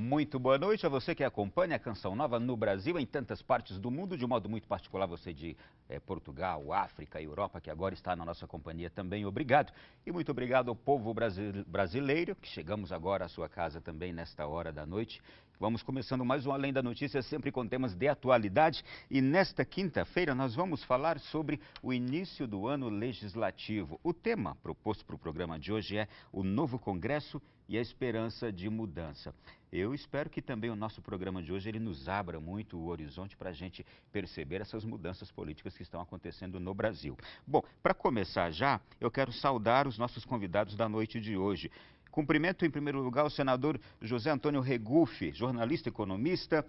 Muito boa noite a você que acompanha a Canção Nova no Brasil, em tantas partes do mundo, de um modo muito particular você de Portugal, África, Europa, que agora está na nossa companhia também, obrigado. E muito obrigado ao povo brasileiro, que chegamos agora à sua casa também nesta hora da noite. Vamos começando mais um Além da Notícia, sempre com temas de atualidade. E nesta quinta-feira nós vamos falar sobre o início do ano legislativo. O tema proposto para o programa de hoje é o novo Congresso e a esperança de mudança. Eu espero que também o nosso programa de hoje ele nos abra muito o horizonte para a gente perceber essas mudanças políticas que estão acontecendo no Brasil. Bom, para começar já, eu quero saudar os nossos convidados da noite de hoje. Cumprimento, em primeiro lugar, o senador José Antônio Regufe, jornalista e economista.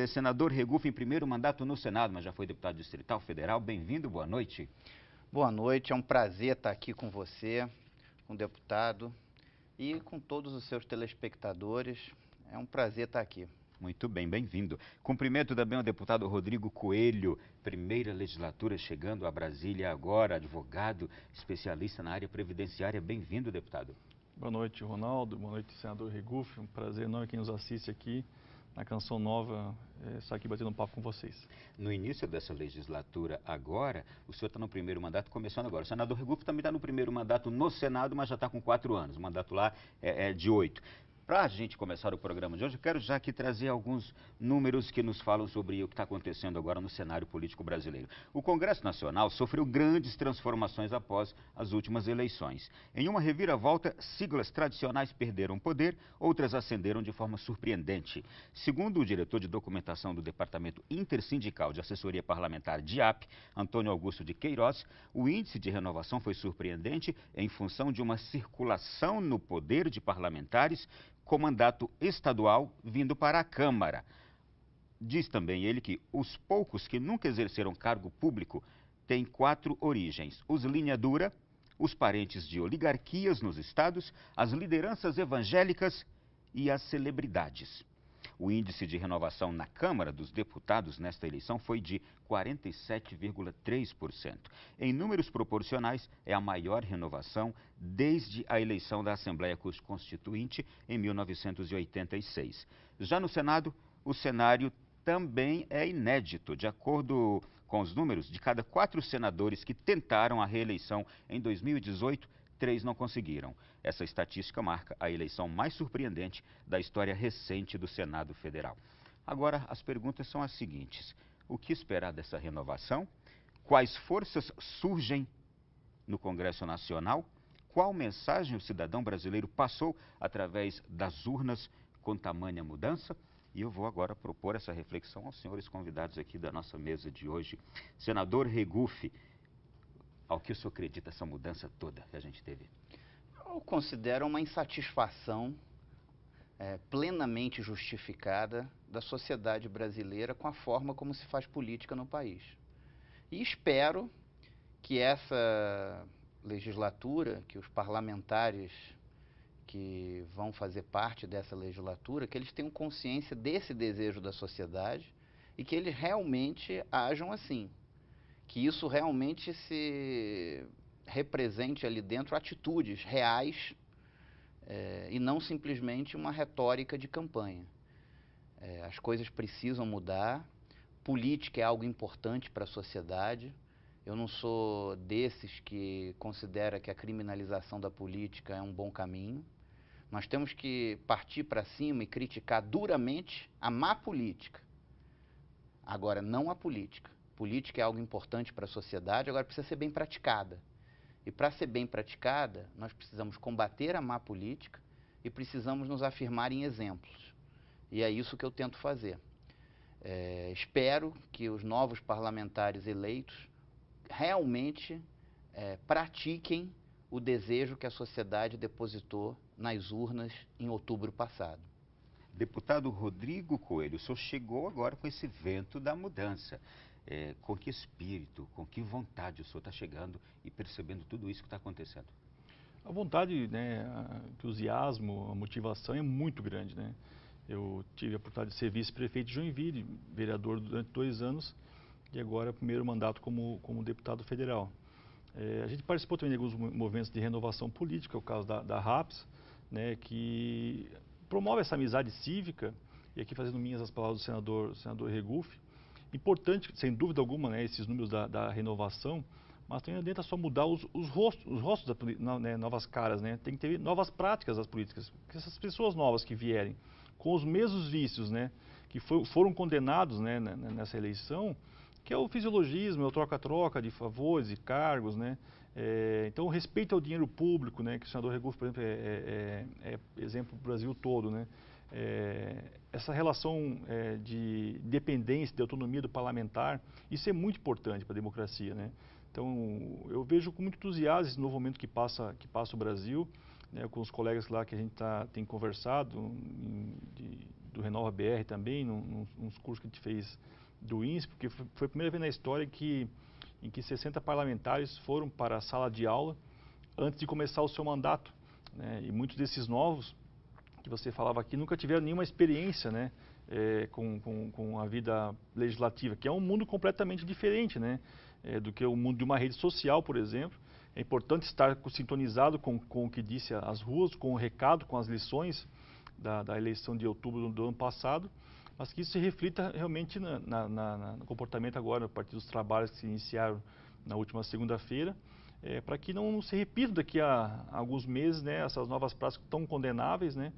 Senador Regufe, em primeiro mandato no Senado, mas já foi deputado distrital federal. Bem-vindo, boa noite. Boa noite, é um prazer estar aqui com você, com o deputado e com todos os seus telespectadores. É um prazer estar aqui. Muito bem, bem-vindo. Cumprimento também o deputado Rodrigo Coelho, primeira legislatura chegando a Brasília agora, advogado, especialista na área previdenciária. Bem-vindo, deputado. Boa noite, Ronaldo. Boa noite, senador Regufe. Um prazer enorme quem nos assiste aqui na Canção Nova, estar aqui batendo um papo com vocês. No início dessa legislatura agora, o senhor está no primeiro mandato, começando agora. O senador Regufe também está no primeiro mandato no Senado, mas já está com 4 anos. O mandato lá é de 8. Para a gente começar o programa de hoje, eu quero já aqui trazer alguns números que nos falam sobre o que está acontecendo agora no cenário político brasileiro. O Congresso Nacional sofreu grandes transformações após as últimas eleições. Em uma reviravolta, siglas tradicionais perderam poder, outras ascenderam de forma surpreendente. Segundo o diretor de documentação do Departamento Intersindical de Assessoria Parlamentar, DIAP, Antônio Augusto de Queiroz, o índice de renovação foi surpreendente em função de uma circulação no poder de parlamentares com mandato estadual vindo para a Câmara. Diz também ele que os poucos que nunca exerceram cargo público têm 4 origens: os linha dura, os parentes de oligarquias nos estados, as lideranças evangélicas e as celebridades. O índice de renovação na Câmara dos Deputados nesta eleição foi de 47,3%. Em números proporcionais, é a maior renovação desde a eleição da Assembleia Constituinte em 1986. Já no Senado, o cenário também é inédito. De acordo com os números, de cada 4 senadores que tentaram a reeleição em 2018, 3 não conseguiram. Essa estatística marca a eleição mais surpreendente da história recente do Senado Federal. Agora, as perguntas são as seguintes: o que esperar dessa renovação? Quais forças surgem no Congresso Nacional? Qual mensagem o cidadão brasileiro passou através das urnas com tamanha mudança? E eu vou agora propor essa reflexão aos senhores convidados aqui da nossa mesa de hoje. Senador Regufe, ao que o senhor acredita essa mudança toda que a gente teve? Eu considero uma insatisfação plenamente justificada da sociedade brasileira com a forma como se faz política no país. E espero que essa legislatura, que os parlamentares que vão fazer parte dessa legislatura, que eles tenham consciência desse desejo da sociedade e que eles realmente ajam assim. Que isso realmente se represente ali dentro atitudes reais e não simplesmente uma retórica de campanha. As coisas precisam mudar, política é algo importante para a sociedade. Eu não sou desses que considera que a criminalização da política é um bom caminho. Nós temos que partir para cima e criticar duramente a má política. Agora, não a política. Política é algo importante para a sociedade, agora precisa ser bem praticada. E para ser bem praticada, nós precisamos combater a má política e precisamos nos afirmar em exemplos. E é isso que eu tento fazer. Espero que os novos parlamentares eleitos realmente pratiquem o desejo que a sociedade depositou nas urnas em outubro passado. Deputado Rodrigo Coelho, o senhor chegou agora com esse vento da mudança. Com que espírito, com que vontade o senhor está chegando e percebendo tudo isso que está acontecendo? A vontade, né, o entusiasmo, a motivação é muito grande, né? Eu tive a oportunidade de ser vice-prefeito de Joinville, vereador durante 2 anos e agora primeiro mandato como deputado federal. A gente participou também de alguns movimentos de renovação política, o caso da RAPS, né, que promove essa amizade cívica, e aqui fazendo minhas as palavras do senador Regufe, importante, sem dúvida alguma, né, esses números da renovação, mas também adianta só mudar os rostos né, novas caras, né? Tem que ter novas práticas das políticas. Porque essas pessoas novas que vierem com os mesmos vícios, né, que foram condenados, né, nessa eleição, que é o fisiologismo, é o troca-troca de favores e cargos, né? Então, o respeito ao dinheiro público, né, que o senador Regufe, por exemplo, é exemplo do Brasil todo, né? Essa relação de dependência, de autonomia do parlamentar, isso é muito importante para a democracia, né? Então, eu vejo com muito entusiasmo esse novo momento que passa o Brasil, né, com os colegas lá que a gente tem conversado, do Renova BR também, nos cursos que a gente fez do INSPE, porque foi a primeira vez na história em que 60 parlamentares foram para a sala de aula antes de começar o seu mandato, né, e muitos desses novos, que você falava aqui, nunca tiveram nenhuma experiência, né, com a vida legislativa, que é um mundo completamente diferente, né, do que o mundo de uma rede social, por exemplo. É importante estar sintonizado com o que disse as ruas, com o recado, com as lições da eleição de outubro do ano passado, mas que isso se reflita realmente no comportamento agora, a partir dos trabalhos que se iniciaram na última segunda-feira, para que não se repita daqui a alguns meses, né, essas novas práticas tão condenáveis, né,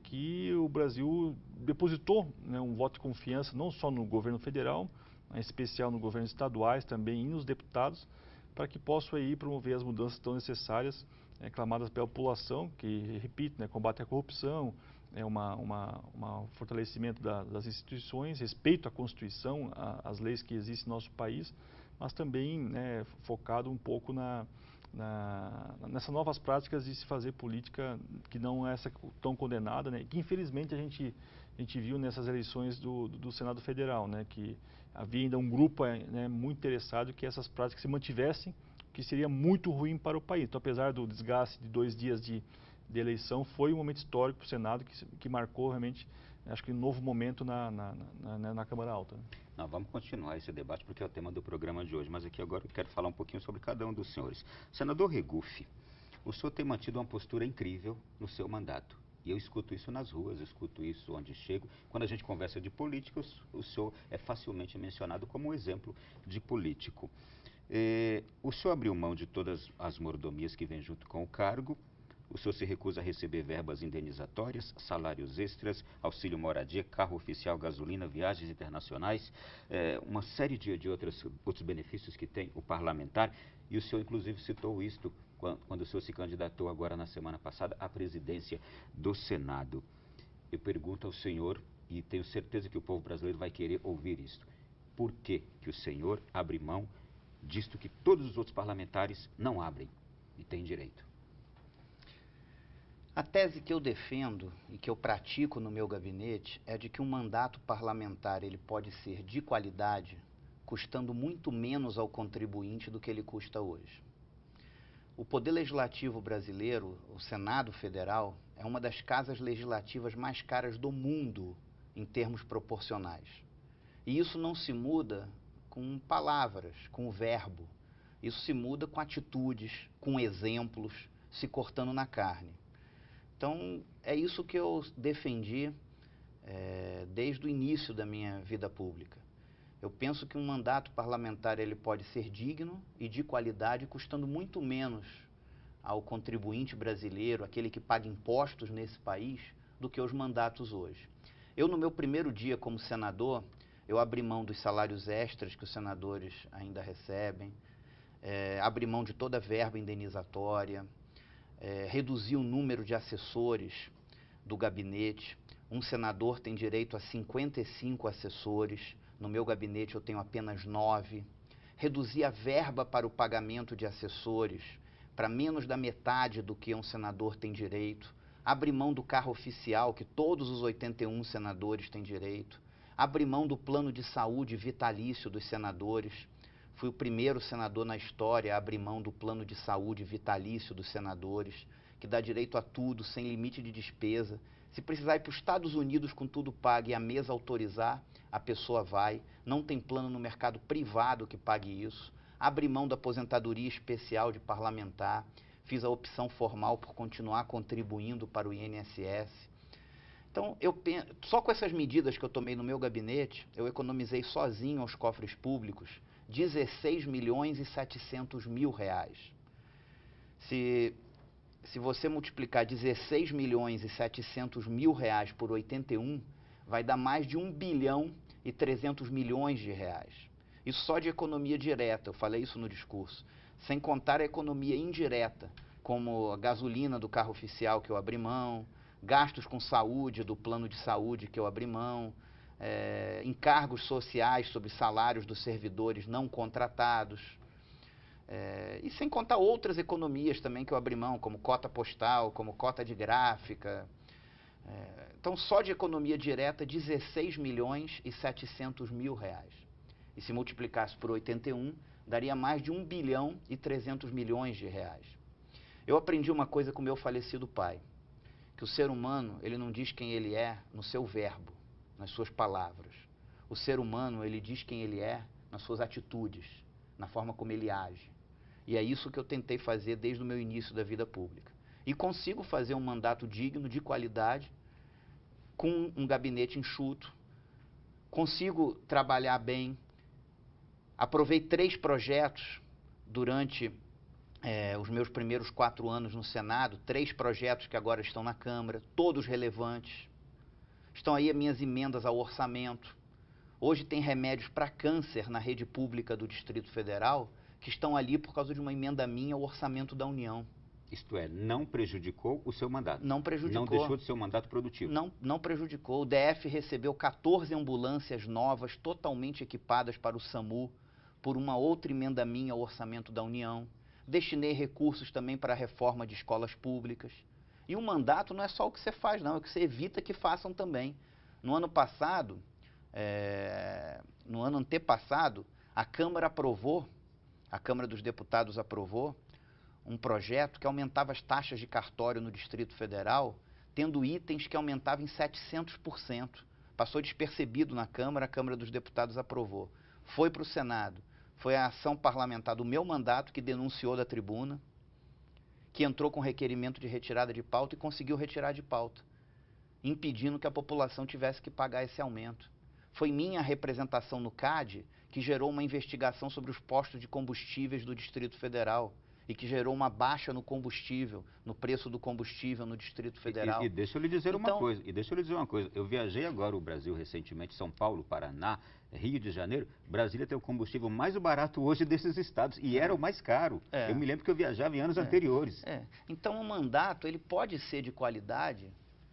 que o Brasil depositou, né, um voto de confiança não só no governo federal, em especial no governo estaduais também e nos deputados, para que possam aí promover as mudanças tão necessárias, clamadas pela população, que, repito, né, combate à corrupção, fortalecimento das instituições, respeito à Constituição, às leis que existem no nosso país, mas também, né, focado um pouco nessas novas práticas de se fazer política que não é essa tão condenada, né, que infelizmente a gente viu nessas eleições do Senado Federal, né, que havia ainda um grupo, né, muito interessado que essas práticas se mantivessem, que seria muito ruim para o país. Então, apesar do desgaste de 2 dias de eleição, foi um momento histórico para o Senado que marcou realmente, acho que um novo momento na Câmara Alta. Não, vamos continuar esse debate porque é o tema do programa de hoje, mas aqui agora eu quero falar um pouquinho sobre cada um dos senhores. Senador Regufe, o senhor tem mantido uma postura incrível no seu mandato. E eu escuto isso nas ruas, eu escuto isso onde chego. Quando a gente conversa de políticos, o senhor é facilmente mencionado como um exemplo de político. O senhor abriu mão de todas as mordomias que vêm junto com o cargo. O senhor se recusa a receber verbas indenizatórias, salários extras, auxílio moradia, carro oficial, gasolina, viagens internacionais, uma série de outros benefícios que tem o parlamentar. E o senhor, inclusive, citou isto quando o senhor se candidatou agora na semana passada à presidência do Senado. Eu pergunto ao senhor, e tenho certeza que o povo brasileiro vai querer ouvir isto. Por que o senhor abre mão disto que todos os outros parlamentares não abrem e têm direito? A tese que eu defendo e que eu pratico no meu gabinete é de que um mandato parlamentar ele pode ser de qualidade, custando muito menos ao contribuinte do que ele custa hoje. O Poder Legislativo brasileiro, o Senado Federal, é uma das casas legislativas mais caras do mundo em termos proporcionais. E isso não se muda com palavras, com o verbo. Isso se muda com atitudes, com exemplos, se cortando na carne. Então, é isso que eu defendi desde o início da minha vida pública. Eu penso que um mandato parlamentar ele pode ser digno e de qualidade, custando muito menos ao contribuinte brasileiro, aquele que paga impostos nesse país, do que os mandatos hoje. Eu, no meu primeiro dia como senador, eu abri mão dos salários extras que os senadores ainda recebem, abri mão de toda a verba indenizatória, reduzi o número de assessores do gabinete. Um senador tem direito a 55 assessores, no meu gabinete eu tenho apenas 9. Reduzi a verba para o pagamento de assessores para menos da metade do que um senador tem direito. Abri mão do carro oficial, que todos os 81 senadores têm direito. Abri mão do plano de saúde vitalício dos senadores. Fui o primeiro senador na história a abrir mão do plano de saúde vitalício dos senadores, que dá direito a tudo, sem limite de despesa. Se precisar ir para os Estados Unidos com tudo pago e a mesa autorizar, a pessoa vai. Não tem plano no mercado privado que pague isso. Abri mão da aposentadoria especial de parlamentar. Fiz a opção formal por continuar contribuindo para o INSS. Então, só com essas medidas que eu tomei no meu gabinete, eu economizei sozinho aos cofres públicos 16 milhões e 700 mil reais. Se você multiplicar 16 milhões e 700 mil reais por 81, vai dar mais de 1 bilhão e 300 milhões de reais. Isso só de economia direta, eu falei isso no discurso. Sem contar a economia indireta, como a gasolina do carro oficial que eu abri mão, gastos com saúde, do plano de saúde que eu abri mão, encargos sociais sobre salários dos servidores não contratados, e sem contar outras economias também que eu abri mão, como cota postal, como cota de gráfica. Então, só de economia direta, 16 milhões e 700 mil reais. E se multiplicasse por 81, daria mais de 1 bilhão e 300 milhões de reais. Eu aprendi uma coisa com meu falecido pai, que o ser humano, ele não diz quem ele é no seu verbo, nas suas palavras. O ser humano, ele diz quem ele é nas suas atitudes, na forma como ele age. E é isso que eu tentei fazer desde o meu início da vida pública. E consigo fazer um mandato digno, de qualidade, com um gabinete enxuto, consigo trabalhar bem. Aprovei 3 projetos durante os meus primeiros 4 anos no Senado, 3 projetos que agora estão na Câmara, todos relevantes. Estão aí as minhas emendas ao orçamento. Hoje tem remédios para câncer na rede pública do Distrito Federal que estão ali por causa de uma emenda minha ao orçamento da União. Isto é, não prejudicou o seu mandato? Não prejudicou. Não deixou de ser um mandato produtivo? Não prejudicou. O DF recebeu 14 ambulâncias novas, totalmente equipadas para o SAMU, por uma outra emenda minha ao orçamento da União. Destinei recursos também para a reforma de escolas públicas. E o mandato não é só o que você faz, não, é o que você evita que façam também. No ano passado, no ano antepassado, a Câmara dos Deputados aprovou um projeto que aumentava as taxas de cartório no Distrito Federal, tendo itens que aumentavam em 700%. Passou despercebido na Câmara, a Câmara dos Deputados aprovou. Foi para o Senado. Foi a ação parlamentar do meu mandato que denunciou da tribuna, que entrou com requerimento de retirada de pauta e conseguiu retirar de pauta, impedindo que a população tivesse que pagar esse aumento. Foi minha representação no CAD que gerou uma investigação sobre os postos de combustíveis do Distrito Federal e que gerou uma baixa no combustível, no preço do combustível no Distrito Federal. E deixa eu lhe dizer uma coisa, eu viajei agora o Brasil recentemente, São Paulo, Paraná, Rio de Janeiro. Brasília tem o combustível mais barato hoje desses estados e era o mais caro. Eu me lembro que eu viajava em anos anteriores. Então o mandato ele pode ser de qualidade,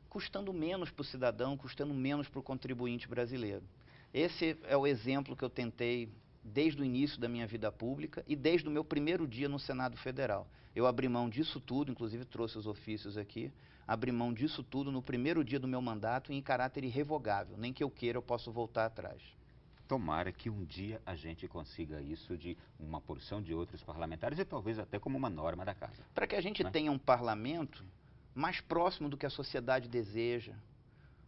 custando menos para o cidadão, custando menos para o contribuinte brasileiro. Esse é o exemplo que eu tentei desde o início da minha vida pública e desde o meu primeiro dia no Senado Federal. Eu abri mão disso tudo, inclusive trouxe os ofícios aqui, abri mão disso tudo no primeiro dia do meu mandato e em caráter irrevogável. Nem que eu queira, eu posso voltar atrás. Tomara que um dia a gente consiga isso de uma porção de outros parlamentares e talvez até como uma norma da casa. Para que a gente tenha um parlamento mais próximo do que a sociedade deseja,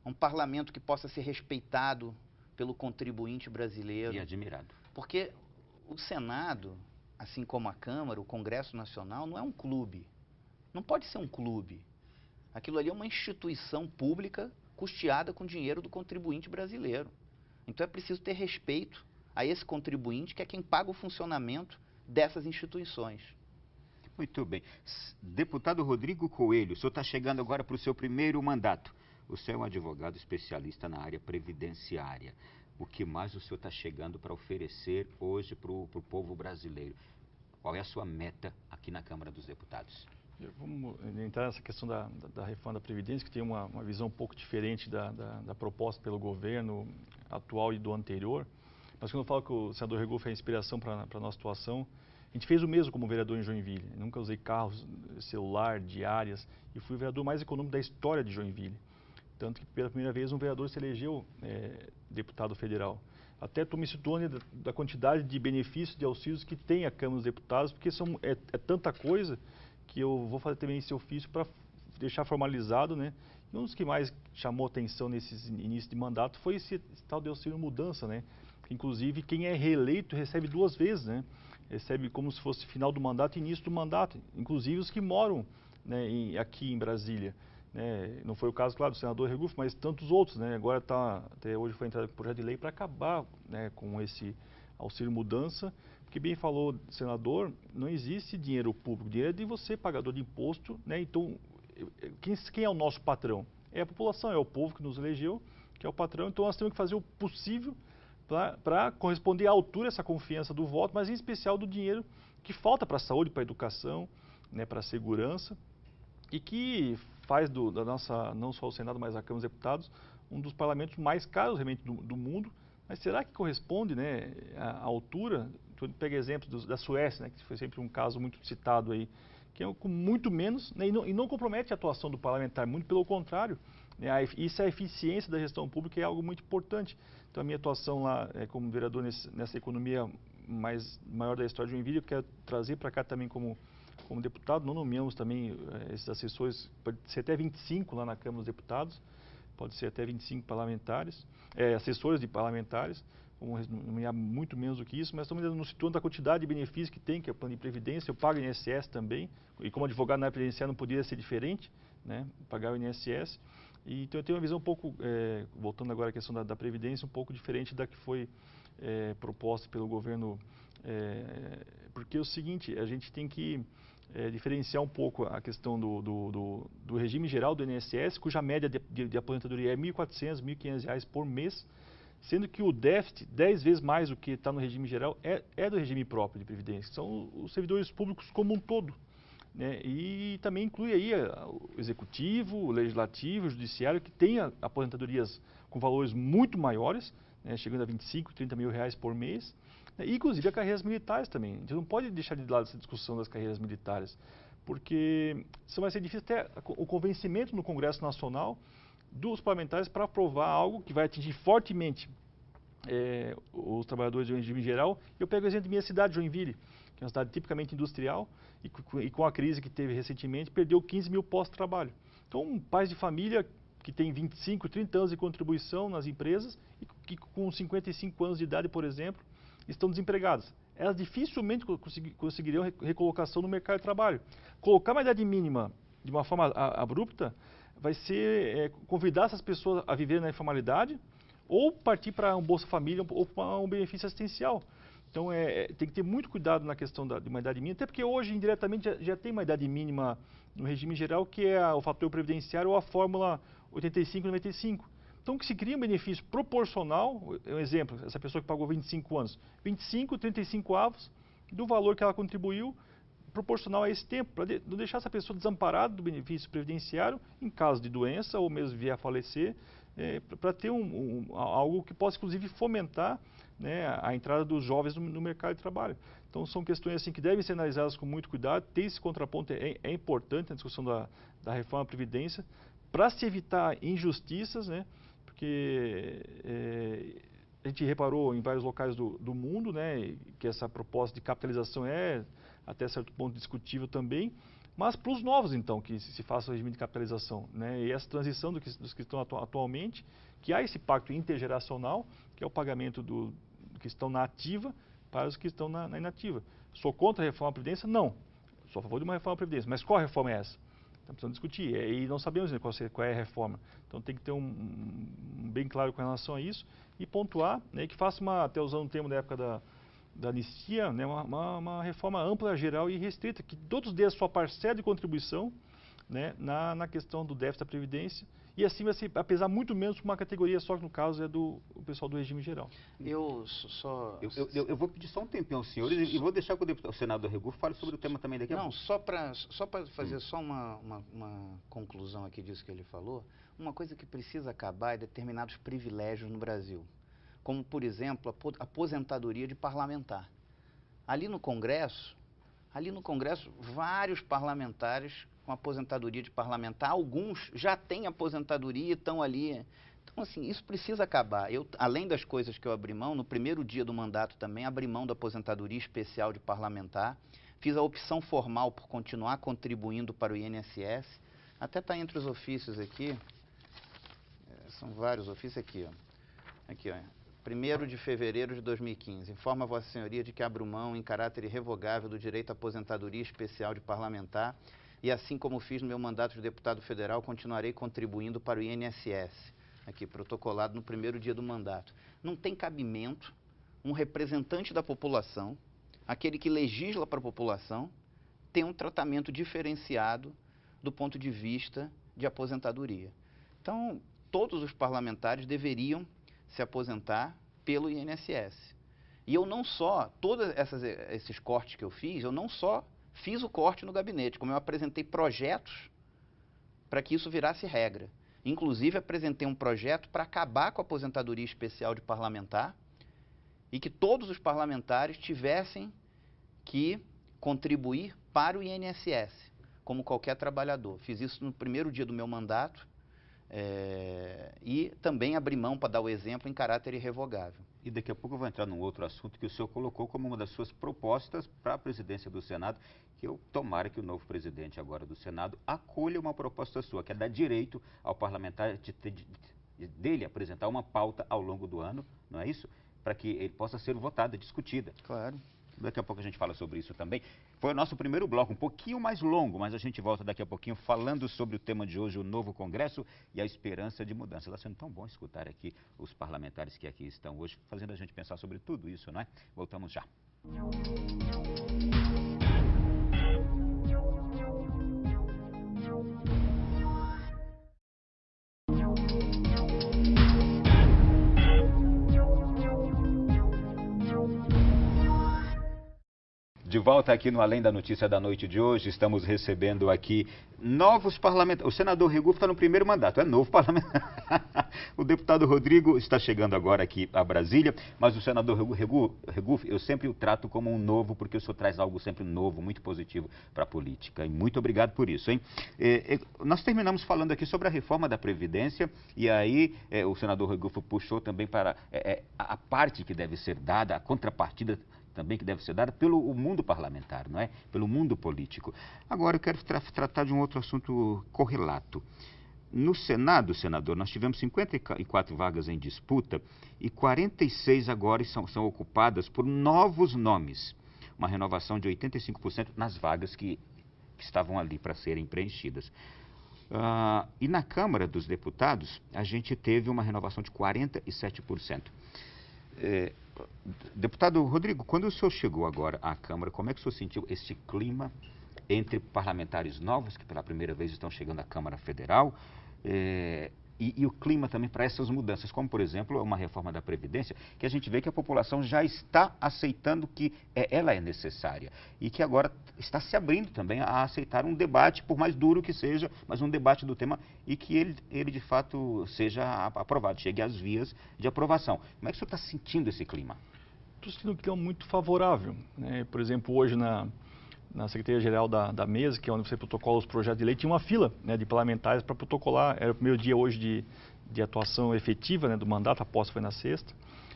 um parlamento que possa ser respeitado pelo contribuinte brasileiro. E admirado. Porque o Senado, assim como a Câmara, o Congresso Nacional, não é um clube. Não pode ser um clube. Aquilo ali é uma instituição pública custeada com dinheiro do contribuinte brasileiro. Então é preciso ter respeito a esse contribuinte, que é quem paga o funcionamento dessas instituições. Muito bem. Deputado Rodrigo Coelho, o senhor está chegando agora para o seu primeiro mandato. O senhor é um advogado especialista na área previdenciária. O que mais o senhor está chegando para oferecer hoje para o povo brasileiro? Qual é a sua meta aqui na Câmara dos Deputados? Vamos entrar nessa questão da reforma da Previdência, que tem uma visão um pouco diferente da proposta pelo governo atual e do anterior. Mas quando eu falo que o senador Regoff é a inspiração para a nossa situação, a gente fez o mesmo como vereador em Joinville. Eu nunca usei carros, celular, diárias, e fui o vereador mais econômico da história de Joinville. Tanto que pela primeira vez um vereador se elegeu deputado federal. Até estou me situando da quantidade de benefícios, de auxílios que tem a Câmara dos Deputados, porque é tanta coisa que eu vou fazer também esse ofício para deixar formalizado, né? E um dos que mais chamou atenção nesse início de mandato foi esse tal de auxílio mudança, né? Inclusive, quem é reeleito recebe 2 vezes, né? Recebe como se fosse final do mandato e início do mandato, inclusive os que moram, né, aqui em Brasília. né? Não foi o caso, claro, do senador Regufe, mas tantos outros, né? Agora até hoje foi entrado um projeto de lei para acabar, né, com esse auxílio mudança, porque bem falou o senador, não existe dinheiro público, dinheiro é de você, pagador de imposto, né? Então, quem é o nosso patrão? É a população, é o povo que nos elegeu, que é o patrão, então nós temos que fazer o possível para corresponder à altura essa confiança do voto, mas em especial do dinheiro que falta para a saúde, para a educação, né, para a segurança, e que faz da nossa, não só o Senado, mas a Câmara dos Deputados, um dos parlamentos mais caros realmente do mundo. Mas será que corresponde, né, à altura? Tu pega exemplos da Suécia, né, que foi sempre um caso muito citado aí, que é com muito menos, né, e não compromete a atuação do parlamentar, muito pelo contrário. Né, isso é a eficiência da gestão pública, é algo muito importante. Então a minha atuação lá como vereador nessa economia maior da história de Joinville, eu quero trazer para cá também como deputado. Não nomeamos também esses assessores, pode ser até 25 lá na Câmara dos Deputados, pode ser até 25 parlamentares, assessores de parlamentares, vamos nomear muito menos do que isso, mas estamos não situando a quantidade de benefícios que tem, que é o plano de previdência, eu pago o INSS também, e como advogado na área previdenciária não poderia ser diferente, né, pagar o INSS. E, então eu tenho uma visão um pouco, voltando agora à questão da Previdência, um pouco diferente da que foi proposta pelo governo, porque é o seguinte, a gente tem que diferenciar um pouco a questão do regime geral do INSS, cuja média de aposentadoria é R$ 1.400, R$ 1.500 por mês, sendo que o déficit, 10 vezes mais do que está no regime geral, é do regime próprio de Previdência, que são os servidores públicos como um todo. Né? E também inclui aí o executivo, o legislativo, o judiciário, que tem aposentadorias com valores muito maiores, né? Chegando a 25, 30 mil reais por mês, né? E inclusive as carreiras militares também. A gente não pode deixar de lado essa discussão das carreiras militares, porque isso vai ser difícil até o convencimento no Congresso Nacional dos parlamentares para aprovar algo que vai atingir fortemente os trabalhadores de Joinville em geral. Eu pego o exemplo de minha cidade, Joinville, que é uma cidade tipicamente industrial, e com a crise que teve recentemente, perdeu 15 mil postos de trabalho. Então, pais de família que têm 25, 30 anos de contribuição nas empresas e que com 55 anos de idade, por exemplo, estão desempregados. Elas dificilmente conseguiriam recolocação no mercado de trabalho. Colocar uma idade mínima de uma forma abrupta vai ser convidar essas pessoas a viver na informalidade ou partir para um Bolsa Família ou para um benefício assistencial. Então, tem que ter muito cuidado na questão de uma idade mínima, até porque hoje, indiretamente, já tem uma idade mínima no regime geral, que é o fator previdenciário ou a fórmula 85-95. Então, que se cria um benefício proporcional, um exemplo, essa pessoa que pagou 25 anos, 25, 35 avos do valor que ela contribuiu, proporcional a esse tempo, para não deixar essa pessoa desamparada do benefício previdenciário em caso de doença ou mesmo vier a falecer, para ter algo que possa, inclusive, fomentar, né, a entrada dos jovens no mercado de trabalho. Então, são questões assim que devem ser analisadas com muito cuidado. Ter esse contraponto é importante na discussão da reforma da Previdência, para se evitar injustiças, né, porque a gente reparou em vários locais do mundo, né, que essa proposta de capitalização é, até certo ponto, discutível também, mas para os novos, então, que se faça o regime de capitalização, né, e essa transição dos que estão atualmente, que há esse pacto intergeracional, que é o pagamento que estão na ativa para os que estão na inativa. Sou contra a reforma da Previdência? Não. Sou a favor de uma reforma da Previdência. Mas qual reforma é essa? Estamos precisando discutir. E não sabemos qual é a reforma. Então tem que ter bem claro com relação a isso e pontuar, né, que faça até usando o termo da época da anistia, né, uma reforma ampla, geral e restrita, que todos dêem a sua parcela de contribuição, né, na questão do déficit da Previdência, e assim vai ser, apesar muito menos para uma categoria só, que no caso é o pessoal do regime geral. Eu vou pedir só um tempinho aos senhores e vou deixar que o senador Regufe fale sobre o tema também daqui a pouco. Não, só para fazer só uma conclusão aqui disso que ele falou, uma coisa que precisa acabar é determinados privilégios no Brasil, como, por exemplo, a aposentadoria de parlamentar. Ali no Congresso, vários parlamentares com aposentadoria de parlamentar, alguns já têm aposentadoria e estão ali. Então, assim, isso precisa acabar. Além das coisas que eu abri mão, no primeiro dia do mandato também, abri mão da aposentadoria especial de parlamentar, fiz a opção formal por continuar contribuindo para o INSS, até está entre os ofícios aqui, são vários ofícios aqui, ó. Aqui, ó. 1º de fevereiro de 2015, informa a Vossa Senhoria de que abro mão em caráter irrevogável do direito à aposentadoria especial de parlamentar, e assim como fiz no meu mandato de deputado federal, continuarei contribuindo para o INSS, aqui protocolado no primeiro dia do mandato. Não tem cabimento um representante da população, aquele que legisla para a população, ter um tratamento diferenciado do ponto de vista de aposentadoria. Então, todos os parlamentares deveriam se aposentar pelo INSS. E eu não só, todos esses cortes que eu fiz, eu não só fiz o corte no gabinete, como eu apresentei projetos para que isso virasse regra. Inclusive, apresentei um projeto para acabar com a aposentadoria especial de parlamentar e que todos os parlamentares tivessem que contribuir para o INSS, como qualquer trabalhador. Fiz isso no primeiro dia do meu mandato e também abri mão para dar o exemplo em caráter irrevogável. E daqui a pouco eu vou entrar num outro assunto que o senhor colocou como uma das suas propostas para a presidência do Senado, que eu tomara que o novo presidente agora do Senado acolha uma proposta sua, que é dar direito ao parlamentar dele apresentar uma pauta ao longo do ano, não é isso? Para que ele possa ser votada, discutida. Claro. Daqui a pouco a gente fala sobre isso também. Foi o nosso primeiro bloco, um pouquinho mais longo, mas a gente volta daqui a pouquinho falando sobre o tema de hoje, o novo Congresso e a esperança de mudança. Está sendo tão bom escutar aqui os parlamentares que aqui estão hoje, fazendo a gente pensar sobre tudo isso, não é? Voltamos já. De volta aqui no Além da Notícia da noite de hoje, estamos recebendo aqui novos parlamentares. O senador Regufe está no primeiro mandato, é novo parlamentar. O deputado Rodrigo está chegando agora aqui a Brasília, mas o senador Regufe, eu sempre o trato como um novo, porque o senhor traz algo sempre novo, muito positivo para a política. E muito obrigado por isso, hein? Nós terminamos falando aqui sobre a reforma da Previdência, e aí o senador Regufe puxou também para a parte que deve ser dada, a contrapartida também que deve ser dada pelo mundo parlamentar, não é? Pelo mundo político. Agora eu quero tratar de um outro assunto correlato. No Senado, senador, nós tivemos 54 vagas em disputa e 46 agora são ocupadas por novos nomes. Uma renovação de 85% nas vagas que estavam ali para serem preenchidas. E na Câmara dos Deputados, a gente teve uma renovação de 47%. Deputado Rodrigo, quando o senhor chegou agora à Câmara, como é que o senhor sentiu esse clima entre parlamentares novos, que pela primeira vez estão chegando à Câmara Federal, e o clima também para essas mudanças, como, por exemplo, uma reforma da Previdência, que a gente vê que a população já está aceitando que ela é necessária e que agora está se abrindo também a aceitar um debate, por mais duro que seja, mas um debate do tema e que ele de fato seja aprovado, chegue às vias de aprovação. Como é que o senhor está sentindo esse clima? Estou sentindo um clima muito favorável, né? Por exemplo, hoje na Secretaria-Geral da Mesa, que é onde você protocola os projetos de lei, tinha uma fila, né, de parlamentares para protocolar. Era o primeiro dia hoje de atuação efetiva, né, do mandato, a posse foi na sexta.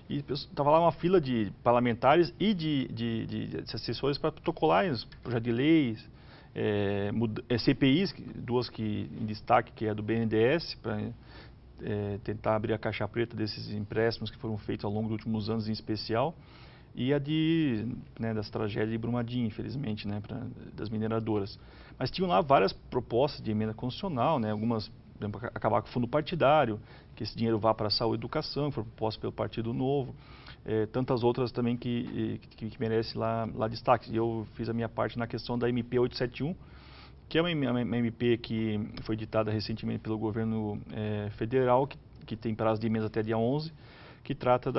E estava lá uma fila de parlamentares e de assessores para protocolar os projetos de leis, CPIs, duas que em destaque, que é do BNDES, para tentar abrir a caixa preta desses empréstimos que foram feitos ao longo dos últimos anos em especial. E a das tragédias de Brumadinho, infelizmente, né, das mineradoras. Mas tinham lá várias propostas de emenda constitucional, né, algumas, por exemplo, acabar com o fundo partidário, que esse dinheiro vá para a saúde e educação, que foi proposta pelo Partido Novo, tantas outras também que merecem lá destaque. E eu fiz a minha parte na questão da MP 871, que é uma MP que foi editada recentemente pelo governo federal, que tem prazo de emenda até dia 11, que trata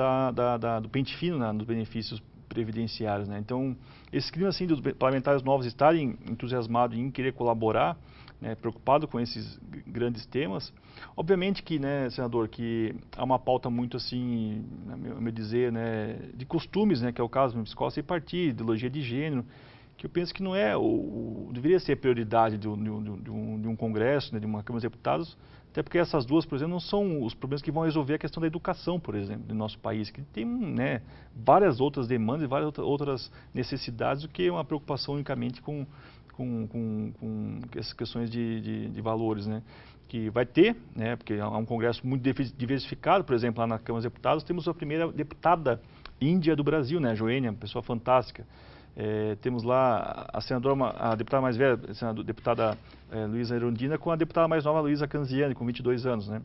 do pente fino, né, dos benefícios previdenciários, né? Então, esse clima assim, dos parlamentares novos estarem entusiasmados em querer colaborar, né, preocupado com esses grandes temas, obviamente que, né, senador, que há uma pauta muito assim, a meu dizer, né, de costumes, né, que é o caso de escola sem partido, ideologia de gênero, que eu penso que não é, deveria ser prioridade de um Congresso, né, de uma Câmara de Deputados, até porque essas duas, por exemplo, não são os problemas que vão resolver a questão da educação, por exemplo, do nosso país, que tem, né, várias outras demandas e várias outras necessidades do que uma preocupação unicamente com essas questões de valores, né, que vai ter, né, porque é um Congresso muito diversificado. Por exemplo, lá na Câmara dos Deputados temos a primeira deputada índia do Brasil, né, Joênia, uma pessoa fantástica. Temos lá a senadora, a deputada mais velha, a deputada Luísa Erundina, com a deputada mais nova, Luísa Canziani, com 22 anos, né?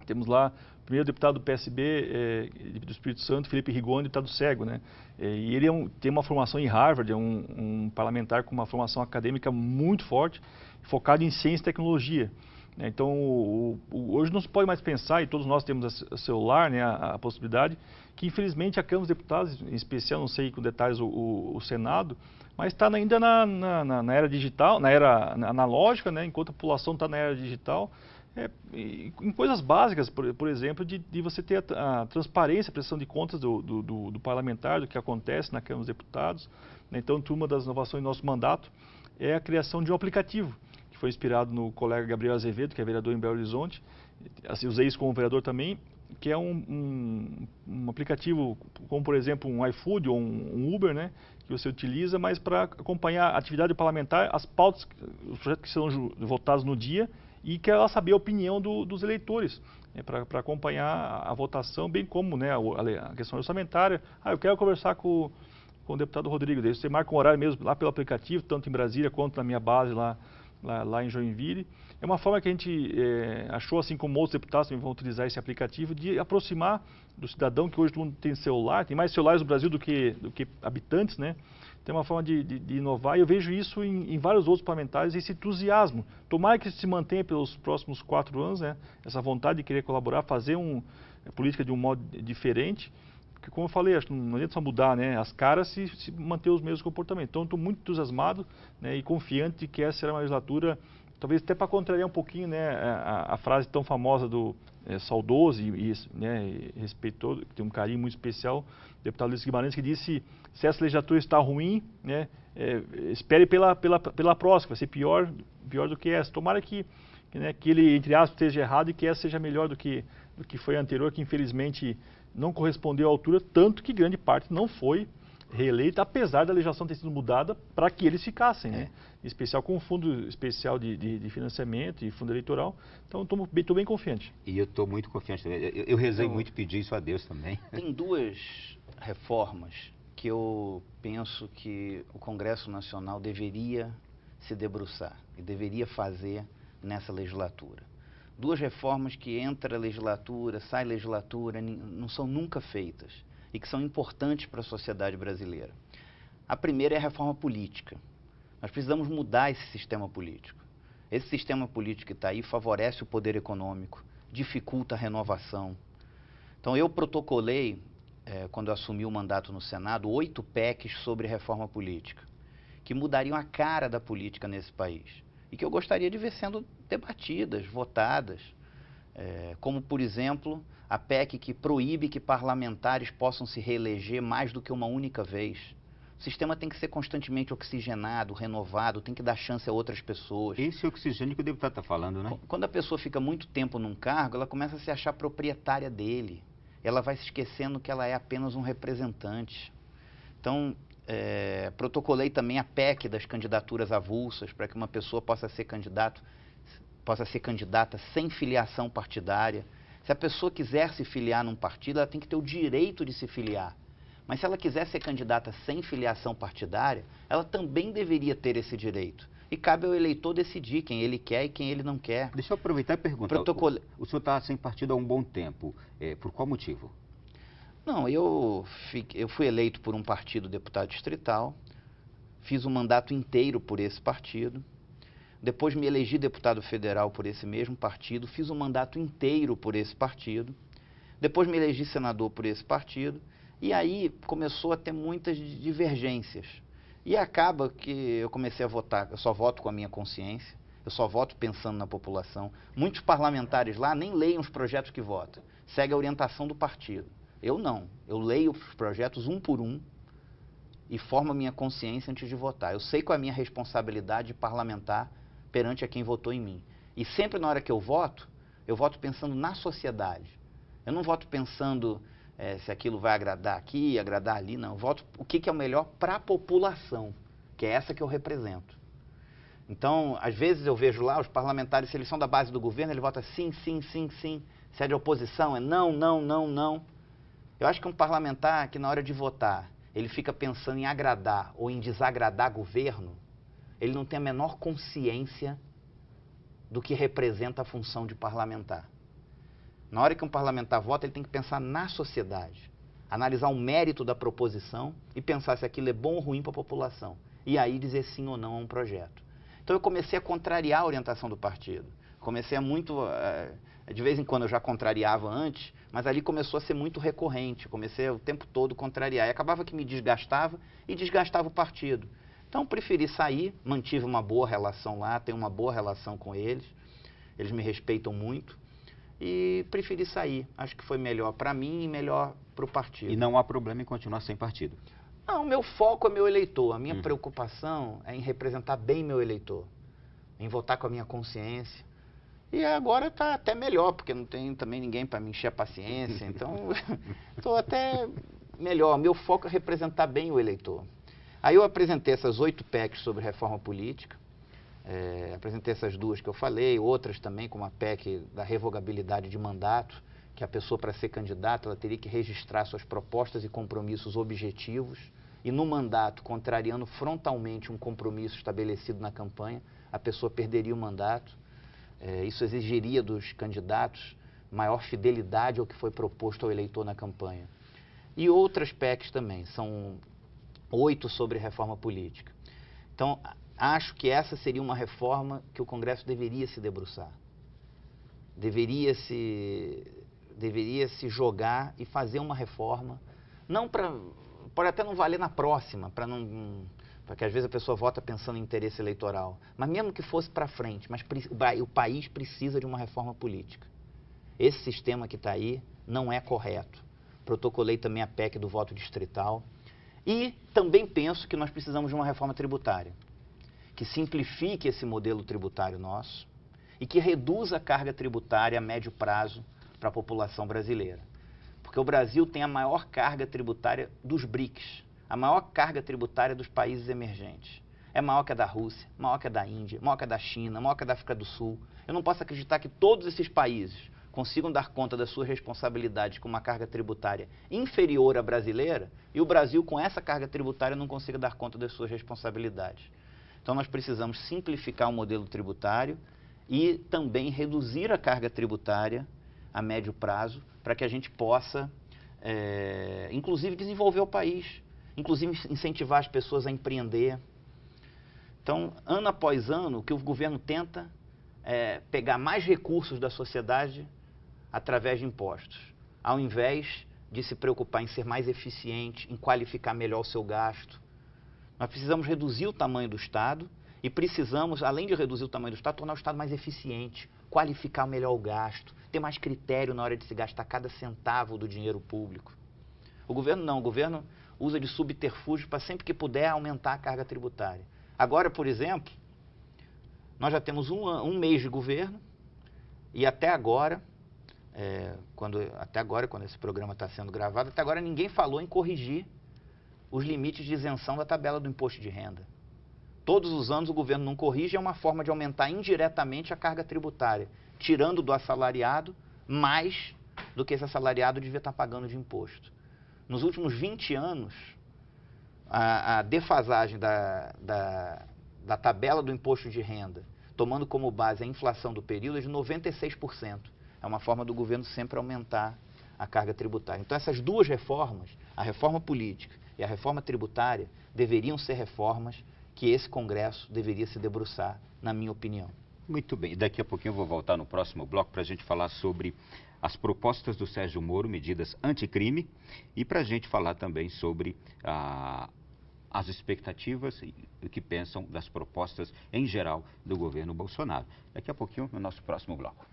Temos lá o primeiro deputado do PSB do Espírito Santo, Felipe Rigoni, deputado cego, né? E ele tem uma formação em Harvard, é um parlamentar com uma formação acadêmica muito forte, focado em ciência e tecnologia. Então, hoje não se pode mais pensar, e todos nós temos celular, né, a possibilidade, que infelizmente a Câmara dos Deputados, em especial, não sei com detalhes o Senado, mas está ainda na era digital, na era analógica, né, enquanto a população está na era digital, em coisas básicas, por exemplo, de você ter a transparência, a prestação de contas do parlamentar, do que acontece na Câmara dos Deputados. Então, uma das inovações do nosso mandato é a criação de um aplicativo, que foi inspirado no colega Gabriel Azevedo, que é vereador em Belo Horizonte, assim, usei isso como vereador também, que é um aplicativo como, por exemplo, um iFood ou um Uber, né, que você utiliza, mas para acompanhar a atividade parlamentar, as pautas, os projetos que serão votados no dia, e quer ela saber a opinião dos eleitores, né, para acompanhar a votação, bem como, né, a questão orçamentária. Eu quero conversar com o deputado Rodrigo, daí você marca um horário mesmo lá pelo aplicativo, tanto em Brasília quanto na minha base lá em Joinville. É uma forma que a gente achou, assim como outros deputados também vão utilizar esse aplicativo, de aproximar do cidadão, que hoje todo mundo tem celular, tem mais celulares no Brasil do que habitantes, né? Tem uma forma de inovar, e eu vejo isso em vários outros parlamentares, esse entusiasmo. Tomara que isso se mantenha pelos próximos 4 anos, né? Essa vontade de querer colaborar, fazer política de um modo diferente, porque, como eu falei, acho que não adianta só mudar, né, as caras se manter os mesmos comportamentos. Então, estou muito entusiasmado, né, e confiante de que essa será uma legislatura, talvez até para contrariar um pouquinho, né, a frase tão famosa do saudoso e respeitoso, que tem um carinho muito especial, o deputado Luiz Guimarães, que disse: se essa legislatura está ruim, né, espere pela próxima, vai ser pior do que essa. Tomara que ele, entre aspas, esteja errado e que essa seja melhor do que foi a anterior, que infelizmente não correspondeu à altura, tanto que grande parte não foi reeleita, apesar da legislação ter sido mudada para que eles ficassem, né? Em especial com o fundo especial de financiamento e fundo eleitoral. Então, estou bem confiante. E eu estou muito confiante também. Eu rezei muito e pedi isso a Deus também. Tem 2 reformas que eu penso que o Congresso Nacional deveria se debruçar e deveria fazer nessa legislatura. 2 reformas que entra a legislatura, sai legislatura, não são nunca feitas e que são importantes para a sociedade brasileira. A primeira é a reforma política. Nós precisamos mudar esse sistema político. Esse sistema político que está aí favorece o poder econômico, dificulta a renovação. Então, eu protocolei, quando eu assumi o mandato no Senado, 8 PECs sobre reforma política, que mudariam a cara da política nesse país e que eu gostaria de ver sendo debatidas, votadas, como, por exemplo, a PEC que proíbe que parlamentares possam se reeleger mais do que uma única vez. O sistema tem que ser constantemente oxigenado, renovado, tem que dar chance a outras pessoas. Esse oxigênio que o deputado está falando, né? Quando a pessoa fica muito tempo num cargo, ela começa a se achar proprietária dele. Ela vai se esquecendo que ela é apenas um representante. Então, protocolei também a PEC das candidaturas avulsas, para que uma pessoa possa ser candidata sem filiação partidária. Se a pessoa quiser se filiar num partido, ela tem que ter o direito de se filiar. Mas se ela quiser ser candidata sem filiação partidária, ela também deveria ter esse direito. E cabe ao eleitor decidir quem ele quer e quem ele não quer. Deixa eu aproveitar e perguntar. O senhor está sem partido há um bom tempo. Por qual motivo? Não, eu fui eleito por um partido deputado distrital, fiz um mandato inteiro por esse partido, depois me elegi deputado federal por esse mesmo partido, fiz um mandato inteiro por esse partido, depois me elegi senador por esse partido, e aí começou a ter muitas divergências. E acaba que eu comecei a votar, eu só voto com a minha consciência, eu só voto pensando na população. Muitos parlamentares lá nem leem os projetos que votam, segue a orientação do partido. Eu não, eu leio os projetos um por um e formo a minha consciência antes de votar. Eu sei qual é a minha responsabilidade parlamentar perante a quem votou em mim. E sempre na hora que eu voto pensando na sociedade. Eu não voto pensando se aquilo vai agradar aqui, agradar ali, não. Eu voto o que é o melhor para a população, que é essa que eu represento. Então, às vezes eu vejo lá os parlamentares, se eles são da base do governo, ele vota sim, sim, sim, sim. Se é de oposição, é não, não, não, não. Eu acho que um parlamentar que na hora de votar, ele fica pensando em agradar ou em desagradar governo, ele não tem a menor consciência do que representa a função de parlamentar. Na hora que um parlamentar vota, ele tem que pensar na sociedade, analisar o mérito da proposição e pensar se aquilo é bom ou ruim para a população. E aí dizer sim ou não a um projeto. Então eu comecei a contrariar a orientação do partido. Comecei a muito... de vez em quando eu já contrariava antes, mas ali começou a ser muito recorrente. Comecei o tempo todo contrariar. E acabava que me desgastava e desgastava o partido. Então preferi sair, mantive uma boa relação lá, tenho uma boa relação com eles. Eles me respeitam muito. E preferi sair. Acho que foi melhor para mim e melhor para o partido. E não há problema em continuar sem partido? Não, meu foco é meu eleitor. A minha preocupação é em representar bem meu eleitor. Em votar com a minha consciência. E agora está até melhor, porque não tem também ninguém para me encher a paciência. Então, estou até melhor. Meu foco é representar bem o eleitor. Aí eu apresentei essas 8 PECs sobre reforma política. Apresentei essas 2 que eu falei, outras também, como a PEC da revogabilidade de mandato, que a pessoa, para ser candidata, ela teria que registrar suas propostas e compromissos objetivos, e no mandato, contrariando frontalmente um compromisso estabelecido na campanha, a pessoa perderia o mandato. Isso exigiria dos candidatos maior fidelidade ao que foi proposto ao eleitor na campanha. E outras PECs também, são 8 sobre reforma política. Então, acho que essa seria uma reforma que o Congresso deveria se debruçar. Deveria se jogar e fazer uma reforma, não para... Pode até não valer na próxima, porque às vezes a pessoa vota pensando em interesse eleitoral. Mas mesmo que fosse para frente, mas o país precisa de uma reforma política. Esse sistema que está aí não é correto. Protocolei também a PEC do voto distrital. E também penso que nós precisamos de uma reforma tributária, que simplifique esse modelo tributário nosso e que reduza a carga tributária a médio prazo para a população brasileira. Porque o Brasil tem a maior carga tributária dos BRICS, a maior carga tributária dos países emergentes. É maior que a da Rússia, maior que a da Índia, maior que a da China, maior que a da África do Sul. Eu não posso acreditar que todos esses países consigam dar conta das suas responsabilidades com uma carga tributária inferior à brasileira e o Brasil, com essa carga tributária, não consiga dar conta das suas responsabilidades. Então, nós precisamos simplificar o modelo tributário e também reduzir a carga tributária a médio prazo para que a gente possa, inclusive, desenvolver o país, inclusive incentivar as pessoas a empreender. Então, ano após ano, o que o governo tenta é pegar mais recursos da sociedade através de impostos, ao invés de se preocupar em ser mais eficiente, em qualificar melhor o seu gasto. Nós precisamos reduzir o tamanho do Estado e precisamos, além de reduzir o tamanho do Estado, tornar o Estado mais eficiente, qualificar melhor o gasto, ter mais critério na hora de se gastar cada centavo do dinheiro público. O governo não, o governo usa de subterfúgio para sempre que puder aumentar a carga tributária. Agora, por exemplo, nós já temos um mês de governo e até agora, quando esse programa está sendo gravado, até agora ninguém falou em corrigir os limites de isenção da tabela do imposto de renda. Todos os anos o governo não corrige, é uma forma de aumentar indiretamente a carga tributária, tirando do assalariado mais do que esse assalariado devia estar pagando de imposto. Nos últimos 20 anos, a defasagem da tabela do imposto de renda, tomando como base a inflação do período, é de 96%. É uma forma do governo sempre aumentar a carga tributária. Então, essas 2 reformas, a reforma política e a reforma tributária, deveriam ser reformas que esse Congresso deveria se debruçar, na minha opinião. Muito bem. Daqui a pouquinho eu vou voltar no próximo bloco para a gente falar sobre as propostas do Sérgio Moro, medidas anticrime, e para a gente falar também sobre as expectativas e o que pensam das propostas em geral do governo Bolsonaro. Daqui a pouquinho no nosso próximo bloco.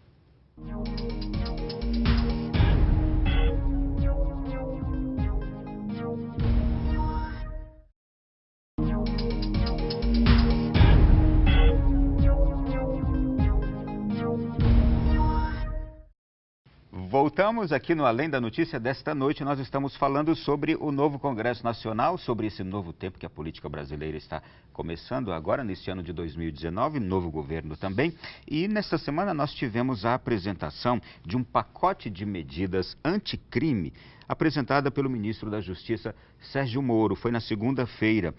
voltamos aqui no Além da Notícia desta noite. Nós estamos falando sobre o novo Congresso Nacional, sobre esse novo tempo que a política brasileira está começando agora, nesse ano de 2019, novo governo também. E nesta semana nós tivemos a apresentação de um pacote de medidas anticrime, apresentada pelo ministro da Justiça, Sérgio Moro. Foi na segunda-feira.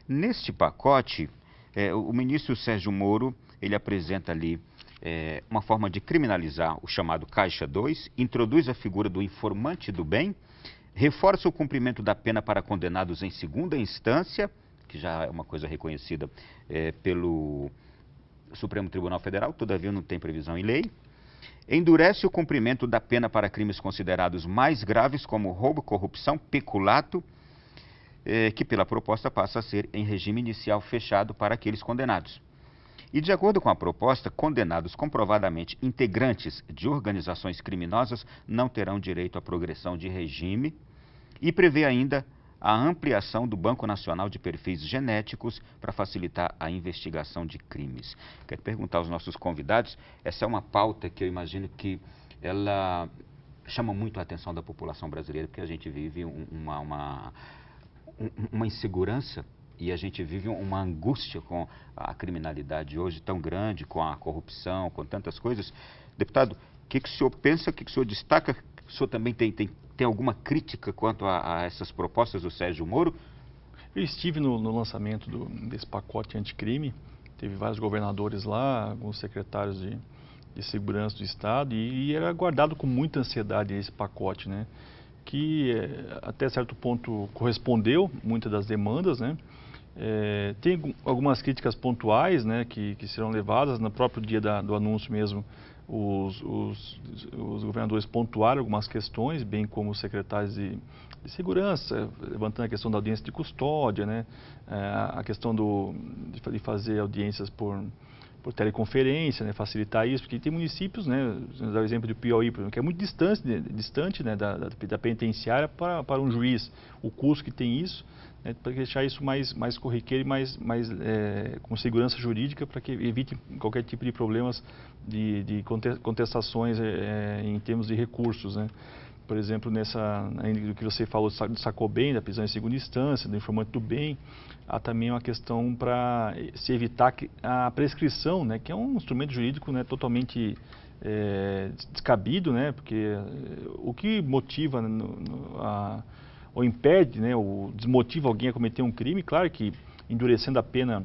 Neste pacote, o ministro Sérgio Moro, ele apresenta ali uma forma de criminalizar o chamado Caixa 2, introduz a figura do informante do bem, reforça o cumprimento da pena para condenados em segunda instância, que já é uma coisa reconhecida pelo Supremo Tribunal Federal, todavia não tem previsão em lei, endurece o cumprimento da pena para crimes considerados mais graves, como roubo, corrupção, peculato, que pela proposta passa a ser em regime inicial fechado para aqueles condenados. E, de acordo com a proposta, condenados comprovadamente integrantes de organizações criminosas não terão direito à progressão de regime e prevê ainda a ampliação do Banco Nacional de Perfis Genéticos para facilitar a investigação de crimes. Quero perguntar aos nossos convidados, essa é uma pauta que eu imagino que ela chama muito a atenção da população brasileira, porque a gente vive uma insegurança e a gente vive uma angústia com a criminalidade hoje tão grande, com a corrupção, com tantas coisas. Deputado, o que o senhor pensa, o que o senhor destaca? O senhor também tem alguma crítica quanto a essas propostas do Sérgio Moro? Eu estive no lançamento desse pacote anticrime, teve vários governadores lá, alguns secretários de segurança do Estado, e era aguardado com muita ansiedade esse pacote, né? Que até certo ponto correspondeu muitas das demandas, né? Tem algumas críticas pontuais, né, que serão levadas. No próprio dia do anúncio mesmo, os governadores pontuaram algumas questões, bem como os secretários de segurança, levantando a questão da audiência de custódia, né, a questão de fazer audiências por teleconferência, né, facilitar isso, porque tem municípios, né, vamos dar o exemplo do Piauí, por exemplo, que é muito distante né, da penitenciária para um juiz, o custo que tem isso, né, para deixar isso mais corriqueiro e com segurança jurídica, para que evite qualquer tipo de problemas de contestações em termos de recursos, né. Por exemplo, do que você falou do Sacobem, da prisão em segunda instância, do informante do bem, há também uma questão para se evitar a prescrição, né, que é um instrumento jurídico, né, totalmente descabido, né, porque o que motiva ou impede, né, ou desmotiva alguém a cometer um crime, claro que endurecendo a pena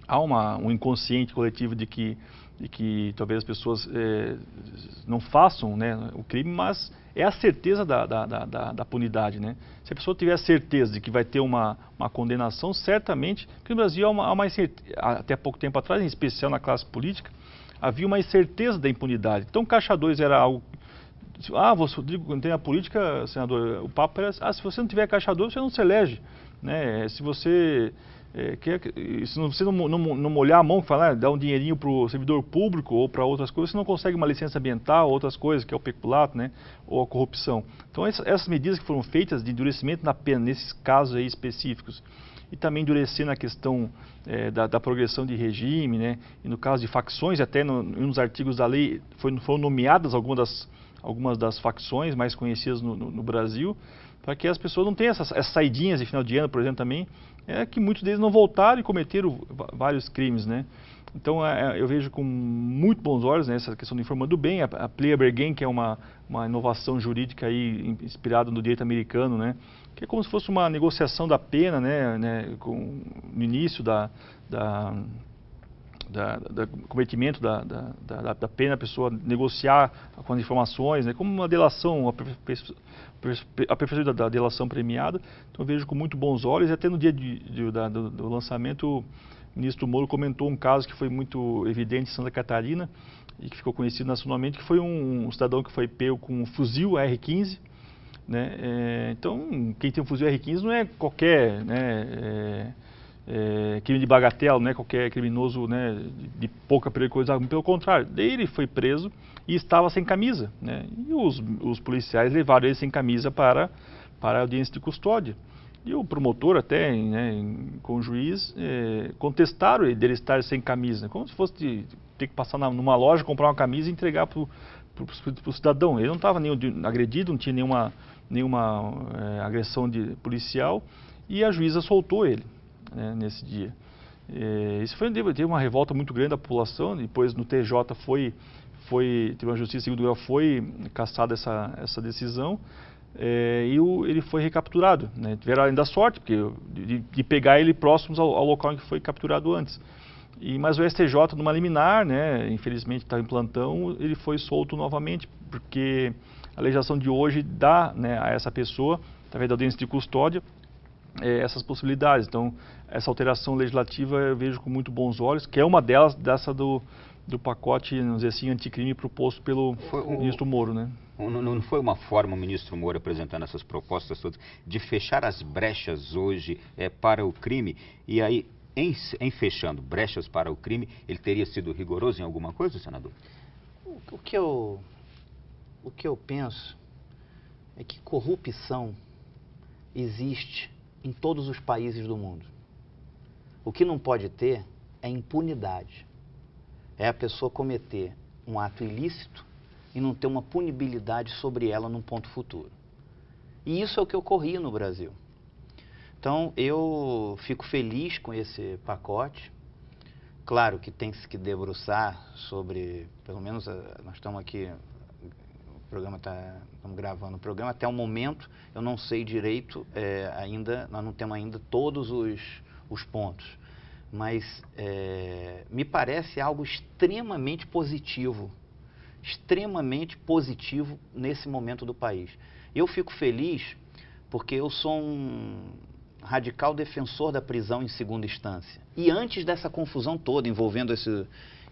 há um inconsciente coletivo de que talvez as pessoas não façam, né, o crime, mas é a certeza da punidade, né? Se a pessoa tiver a certeza de que vai ter uma condenação, certamente, porque no Brasil há uma incerteza, até pouco tempo atrás, em especial na classe política, havia uma incerteza da impunidade. Então, Caixa 2 era algo... Rodrigo, tem a política, senador, o papo era, se você não tiver Caixa 2, você não se elege, né? Se você... se você não molhar a mão e falar, dar um dinheirinho para o servidor público ou para outras coisas, você não consegue uma licença ambiental, outras coisas, que é o peculato, né, ou a corrupção. Então, essas medidas que foram feitas de endurecimento na pena, nesses casos aí específicos, e também endurecer na questão da progressão de regime, né, e no caso de facções, até nos artigos da lei foram nomeadas algumas das facções mais conhecidas no Brasil, para que as pessoas não tenham essas saidinhas de final de ano, por exemplo, também, que muitos deles não voltaram e cometeram vários crimes, né? Então, eu vejo com muito bons olhos, né, essa questão do informante do bem, a plea bergen, que é uma inovação jurídica aí, inspirada no direito americano, né, que é como se fosse uma negociação da pena, né, no início do cometimento da pena, a pessoa negociar com as informações, né, como uma delação, a perfeição da delação premiada. Então eu vejo com muito bons olhos, e até no dia do lançamento, o ministro Moro comentou um caso que foi muito evidente em Santa Catarina e que ficou conhecido nacionalmente, que foi um cidadão que foi pego com um fuzil R15, né. Então, quem tem um fuzil R15 não é qualquer, né, crime de bagatela, não é qualquer criminoso, né, de pouca periculosidade, pelo contrário, daí ele foi preso e estava sem camisa, né, e os policiais levaram ele sem camisa para a audiência de custódia. E o promotor até, né, com o juiz, contestaram ele dele estar sem camisa, como se fosse ter que passar numa loja, comprar uma camisa e entregar para o cidadão. Ele não estava agredido, não tinha nenhuma agressão policial, e a juíza soltou ele, né, nesse dia. Isso teve uma revolta muito grande da população. Depois no TJ teve uma justiça de segundo grau, foi cassada essa decisão, e ele foi recapturado, né? Tiveram ainda sorte de pegar ele próximos ao local em que foi capturado antes. Mas o STJ, numa liminar, né, infelizmente estava em plantão, ele foi solto novamente, porque a legislação de hoje dá, né, a essa pessoa, através da audiência de custódia, essas possibilidades. Então, essa alteração legislativa eu vejo com muito bons olhos, que é uma delas, dessa do pacote, vamos dizer assim, anticrime proposto pelo ministro Moro, né? Não foi uma forma, o ministro Moro apresentando essas propostas todas, de fechar as brechas hoje para o crime, e aí, em fechando brechas para o crime, ele teria sido rigoroso em alguma coisa, senador? O que eu penso é que corrupção existe em todos os países do mundo. O que não pode ter é impunidade. É a pessoa cometer um ato ilícito e não ter uma punibilidade sobre ela num ponto futuro. E isso é o que ocorria no Brasil. Então, eu fico feliz com esse pacote. Claro que tem que debruçar sobre, pelo menos nós estamos aqui, estamos gravando o programa, até o momento eu não sei direito ainda, nós não temos ainda todos os pontos. Mas me parece algo extremamente positivo nesse momento do país. Eu fico feliz porque eu sou um radical defensor da prisão em segunda instância. E antes dessa confusão toda envolvendo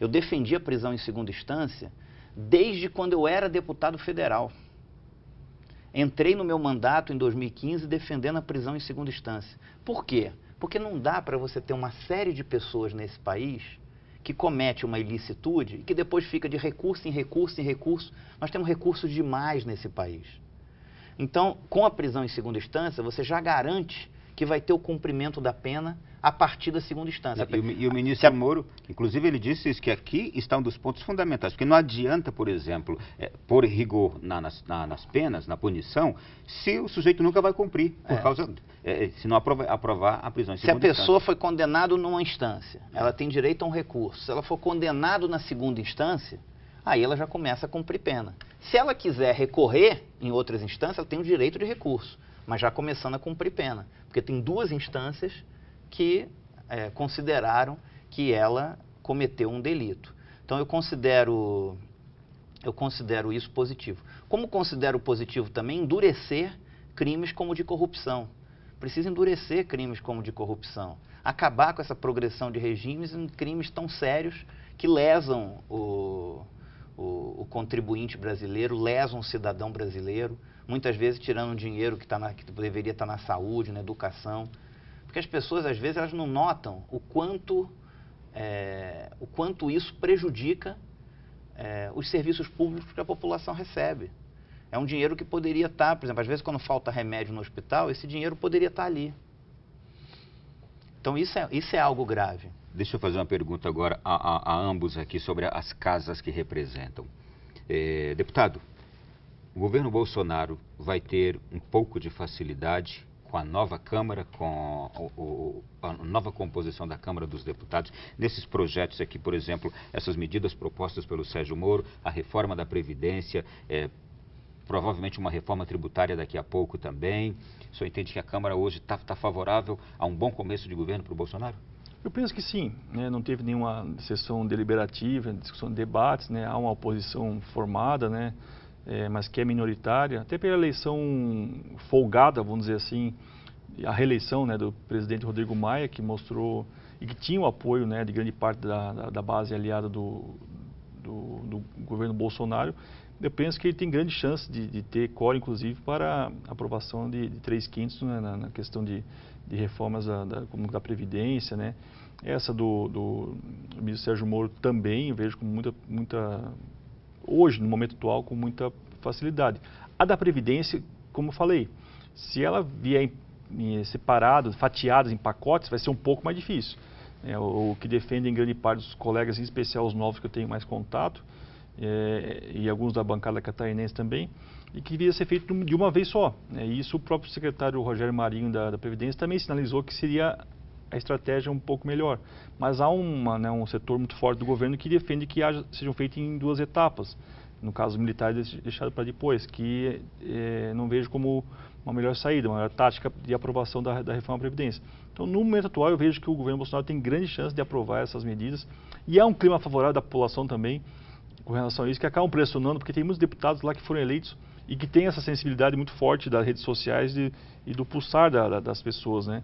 eu defendi a prisão em segunda instância desde quando eu era deputado federal. Entrei no meu mandato em 2015 defendendo a prisão em segunda instância. Por quê? Porque não dá para você ter uma série de pessoas nesse país que comete uma ilicitude e que depois fica de recurso em recurso em recurso. Nós temos recursos demais nesse país. Então, com a prisão em segunda instância, você já garante que vai ter o cumprimento da pena a partir da segunda instância. E o ministro Moro, inclusive, ele disse isso, que aqui está um dos pontos fundamentais, porque não adianta, por exemplo, pôr rigor nas penas, na punição, se o sujeito nunca vai cumprir, se não aprovar a prisão em segunda instância. Se a pessoa foi condenada numa instância, ela tem direito a um recurso. Se ela for condenada na segunda instância, aí ela já começa a cumprir pena. Se ela quiser recorrer em outras instâncias, ela tem o direito de recurso, mas já começando a cumprir pena, porque tem duas instâncias que consideraram que ela cometeu um delito. Então eu considero isso positivo. Como considero positivo também endurecer crimes como de corrupção. Precisa endurecer crimes como de corrupção. Acabar com essa progressão de regimes em crimes tão sérios que lesam o contribuinte brasileiro, lesam o cidadão brasileiro, muitas vezes tirando dinheiro que deveria estar na saúde, na educação. Porque as pessoas, às vezes, elas não notam o quanto isso prejudica os serviços públicos que a população recebe. É um dinheiro que poderia estar, por exemplo, às vezes quando falta remédio no hospital, esse dinheiro poderia estar ali. Então isso é algo grave. Deixa eu fazer uma pergunta agora a ambos aqui sobre as casas que representam. Deputado, o governo Bolsonaro vai ter um pouco de facilidade com a nova Câmara, com a nova composição da Câmara dos Deputados, nesses projetos aqui, por exemplo, essas medidas propostas pelo Sérgio Moro, a reforma da Previdência, provavelmente uma reforma tributária daqui a pouco também. O senhor entende que a Câmara hoje está favorável a um bom começo de governo para o Bolsonaro? Eu penso que sim, né? Não teve nenhuma sessão deliberativa, discussão de debates, né? Há uma oposição formada, né? Mas que é minoritária, até pela eleição folgada, vamos dizer assim, a reeleição, né, do presidente Rodrigo Maia, que mostrou e que tinha o apoio, né, de grande parte da base aliada do governo Bolsonaro. Eu penso que ele tem grande chance de ter quórum, inclusive, para a aprovação de 3/5, né, na questão de reformas como da Previdência, né. Essa do ministro Sérgio Moro também eu vejo com muita hoje, no momento atual, com muita facilidade. A da Previdência, como eu falei, se ela vier separada, fatiadas em pacotes, vai ser um pouco mais difícil. O que defendem grande parte dos colegas, em especial os novos que eu tenho mais contato, e alguns da bancada catarinense também, e que devia ser feito de uma vez só. E isso o próprio secretário Rogério Marinho da Previdência também sinalizou que seria a estratégia um pouco melhor. Mas há um setor muito forte do governo que defende que sejam feitos em 2 etapas. No caso militar, deixado para depois, que não vejo como uma melhor saída, uma melhor tática de aprovação da reforma da Previdência. Então, no momento atual, eu vejo que o governo Bolsonaro tem grande chance de aprovar essas medidas. E há um clima favorável da população também com relação a isso, que acabam pressionando, porque tem muitos deputados lá que foram eleitos e que têm essa sensibilidade muito forte das redes sociais e do pulsar das pessoas, né?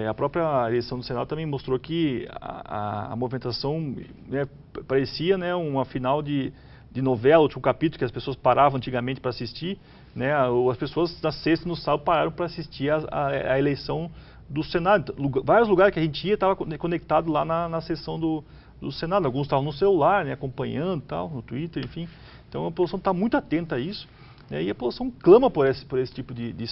A própria eleição do Senado também mostrou que a movimentação, né, parecia, né, uma final de novela, o último capítulo, que as pessoas paravam antigamente para assistir, né? As pessoas na sexta e no sábado pararam para assistir a eleição do Senado. Vários lugares que a gente ia estava conectado lá na sessão do Senado. Alguns estavam no celular, né, acompanhando, tal, no Twitter, enfim. Então a população está muito atenta a isso, né, e a população clama por esse tipo de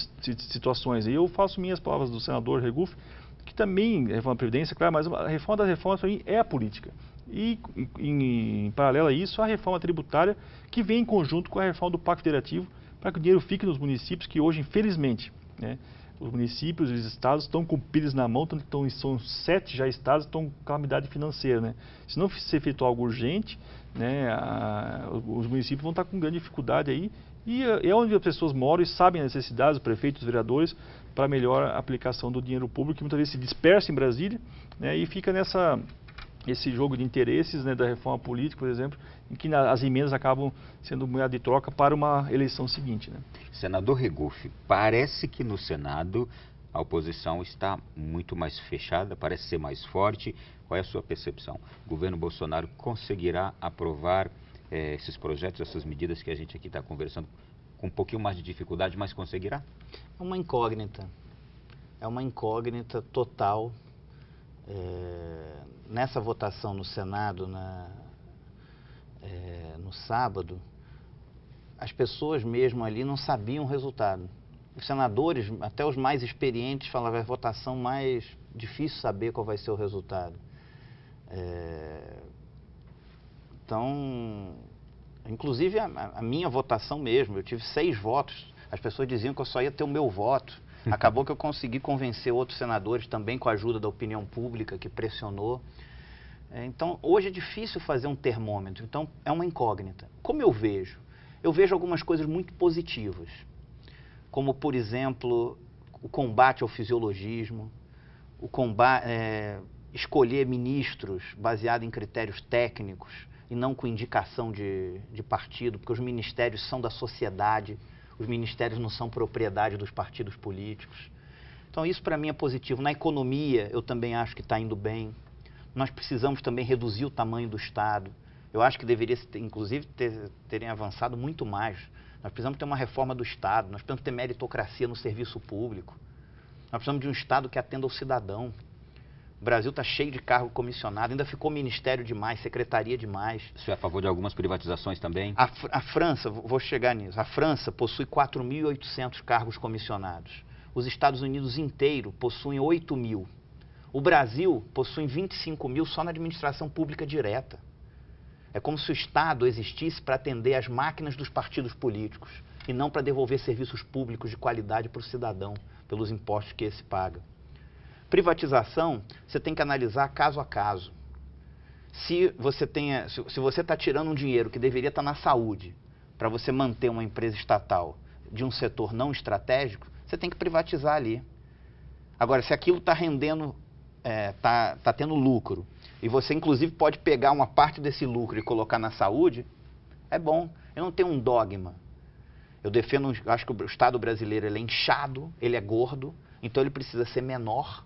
situações. E eu faço minhas palavras do senador Regufe, que também reforma da Previdência, claro, mas a reforma das reformas para mim é a política. E em paralelo a isso, a reforma tributária, que vem em conjunto com a reforma do Pacto Federativo, para que o dinheiro fique nos municípios, que hoje, infelizmente, né, os municípios e os estados estão com pires na mão, são 7 já estados que estão com calamidade financeira, né? Se não ser feito algo urgente, né, os municípios vão estar com grande dificuldade aí, e é onde as pessoas moram e sabem as necessidades, os prefeitos, os vereadores, para melhor aplicação do dinheiro público, que muitas vezes se dispersa em Brasília, né, e fica esse jogo de interesses, né, da reforma política, por exemplo, em que as emendas acabam sendo moeda de troca para uma eleição seguinte, né? Senador Regufe, parece que no Senado a oposição está muito mais fechada, parece ser mais forte. Qual é a sua percepção? O governo Bolsonaro conseguirá aprovar esses projetos, essas medidas que a gente aqui está conversando, com um pouquinho mais de dificuldade, mas conseguirá? É uma incógnita. É uma incógnita total. Nessa votação no Senado, no sábado, as pessoas mesmo ali não sabiam o resultado. Os senadores, até os mais experientes, falavam a votação mais difícil saber qual vai ser o resultado. Então, inclusive a minha votação mesmo, eu tive 6 votos. As pessoas diziam que eu só ia ter o meu voto. Acabou que eu consegui convencer outros senadores também com a ajuda da opinião pública que pressionou. Então, hoje é difícil fazer um termômetro, então é uma incógnita. Como eu vejo? Eu vejo algumas coisas muito positivas, como, por exemplo, o combate ao fisiologismo, escolher ministros baseado em critérios técnicos e não com indicação de partido, porque os ministérios são da sociedade, os ministérios não são propriedade dos partidos políticos. Então, isso para mim é positivo. Na economia, eu também acho que está indo bem. Nós precisamos também reduzir o tamanho do Estado. Eu acho que deveria, inclusive, terem avançado muito mais. Nós precisamos ter uma reforma do Estado, nós precisamos ter meritocracia no serviço público. Nós precisamos de um Estado que atenda ao cidadão. O Brasil está cheio de cargo comissionado, ainda ficou ministério demais, secretaria demais. Você é a favor de algumas privatizações também? A França, vou chegar nisso, a França possui 4.800 cargos comissionados. Os Estados Unidos inteiro possuem 8.000. O Brasil possui 25.000 só na administração pública direta. É como se o Estado existisse para atender as máquinas dos partidos políticos e não para devolver serviços públicos de qualidade para o cidadão, pelos impostos que esse paga. Privatização, você tem que analisar caso a caso. Se você está tirando um dinheiro que deveria estar na saúde para você manter uma empresa estatal de um setor não estratégico, você tem que privatizar ali. Agora, se aquilo está rendendo, está tendo lucro, e você inclusive pode pegar uma parte desse lucro e colocar na saúde, é bom. Eu não tenho um dogma. Eu defendo, acho que o Estado brasileiro ele é inchado, ele é gordo, então ele precisa ser menor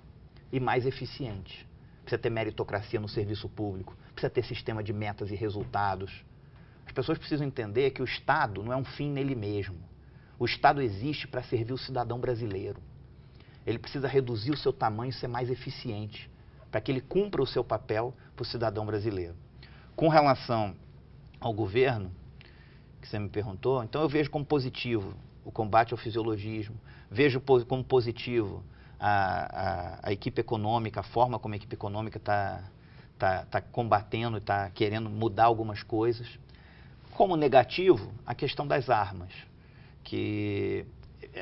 e mais eficiente. Precisa ter meritocracia no serviço público, precisa ter sistema de metas e resultados. As pessoas precisam entender que o Estado não é um fim nele mesmo. O Estado existe para servir o cidadão brasileiro. Ele precisa reduzir o seu tamanho e ser mais eficiente, para que ele cumpra o seu papel para o cidadão brasileiro. Com relação ao governo, que você me perguntou, então eu vejo como positivo o combate ao fisiologismo, vejo como positivo a equipe econômica, a forma como a equipe econômica está combatendo e está querendo mudar algumas coisas. Como negativo, a questão das armas, que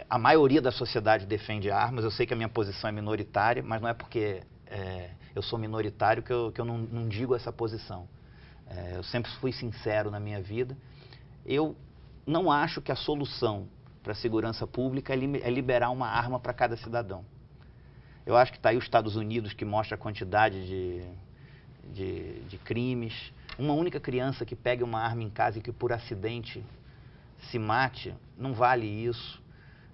a maioria da sociedade defende armas. Eu sei que a minha posição é minoritária, mas não é porque eu sou minoritário que eu não digo essa posição. Eu sempre fui sincero na minha vida. Eu não acho que a solução para a segurança pública é liberar uma arma para cada cidadão. Eu acho que está aí os Estados Unidos, que mostra a quantidade de crimes. Uma única criança que pegue uma arma em casa e que por acidente se mate, não vale isso,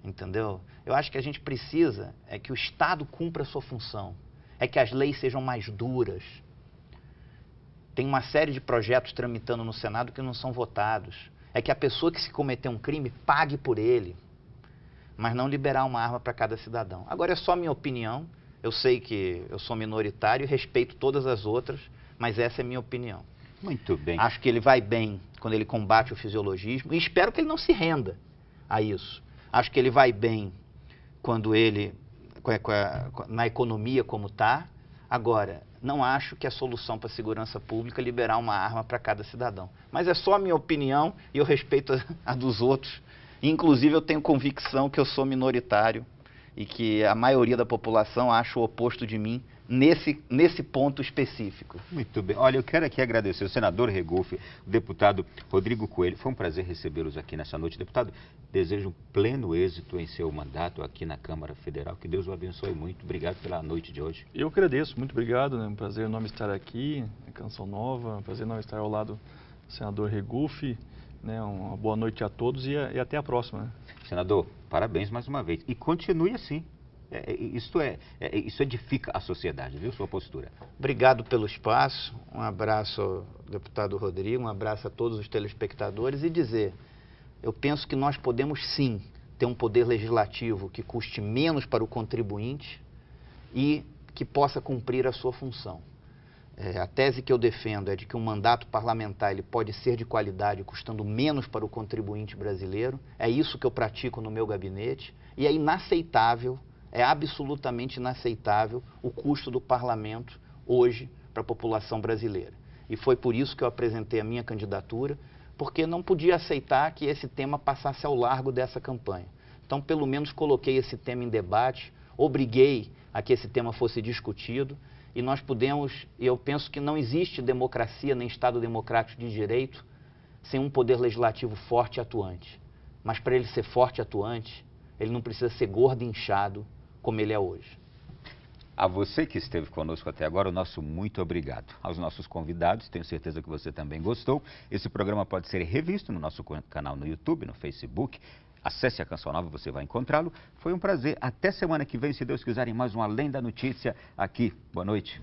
entendeu? Eu acho que a gente precisa que o Estado cumpra a sua função, que as leis sejam mais duras. Tem uma série de projetos tramitando no Senado que não são votados. Que a pessoa que se cometer um crime pague por ele, mas não liberar uma arma para cada cidadão. Agora, é só minha opinião. Eu sei que eu sou minoritário e respeito todas as outras, mas essa é a minha opinião. Muito bem. Acho que ele vai bem quando ele combate o fisiologismo e espero que ele não se renda a isso. Acho que ele vai bem quando ele, na economia como está. Agora, não acho que a solução para a segurança pública é liberar uma arma para cada cidadão. Mas é só a minha opinião e eu respeito a dos outros. Inclusive, eu tenho convicção que eu sou minoritário e que a maioria da população acha o oposto de mim nesse ponto específico. Muito bem. Olha, eu quero aqui agradecer o senador Regufe, o deputado Rodrigo Coelho. Foi um prazer recebê-los aqui nessa noite. Deputado, desejo um pleno êxito em seu mandato aqui na Câmara Federal. Que Deus o abençoe muito. Obrigado pela noite de hoje. Eu agradeço, muito obrigado. É um prazer enorme estar aqui, em Canção Nova. Um prazer enorme estar ao lado do senador Regufe. Uma boa noite a todos e até a próxima. Senador, parabéns mais uma vez. E continue assim. Isso edifica a sociedade, viu, sua postura? Obrigado pelo espaço, um abraço ao deputado Rodrigo, um abraço a todos os telespectadores e dizer, eu penso que nós podemos sim ter um poder legislativo que custe menos para o contribuinte e que possa cumprir a sua função. A tese que eu defendo é de que um mandato parlamentar ele pode ser de qualidade custando menos para o contribuinte brasileiro. É isso que eu pratico no meu gabinete e é inaceitável. É absolutamente inaceitável o custo do parlamento hoje para a população brasileira. E foi por isso que eu apresentei a minha candidatura, porque não podia aceitar que esse tema passasse ao largo dessa campanha. Então, pelo menos, coloquei esse tema em debate, obriguei a que esse tema fosse discutido, e nós eu penso que não existe democracia nem Estado democrático de direito sem um poder legislativo forte e atuante. Mas para ele ser forte e atuante, ele não precisa ser gordo e inchado, como ele é hoje. A você que esteve conosco até agora, o nosso muito obrigado. Aos nossos convidados, tenho certeza que você também gostou. Esse programa pode ser revisto no nosso canal no YouTube, no Facebook. Acesse a Canção Nova, você vai encontrá-lo. Foi um prazer. Até semana que vem, se Deus quiser, em mais um Além da Notícia aqui. Boa noite.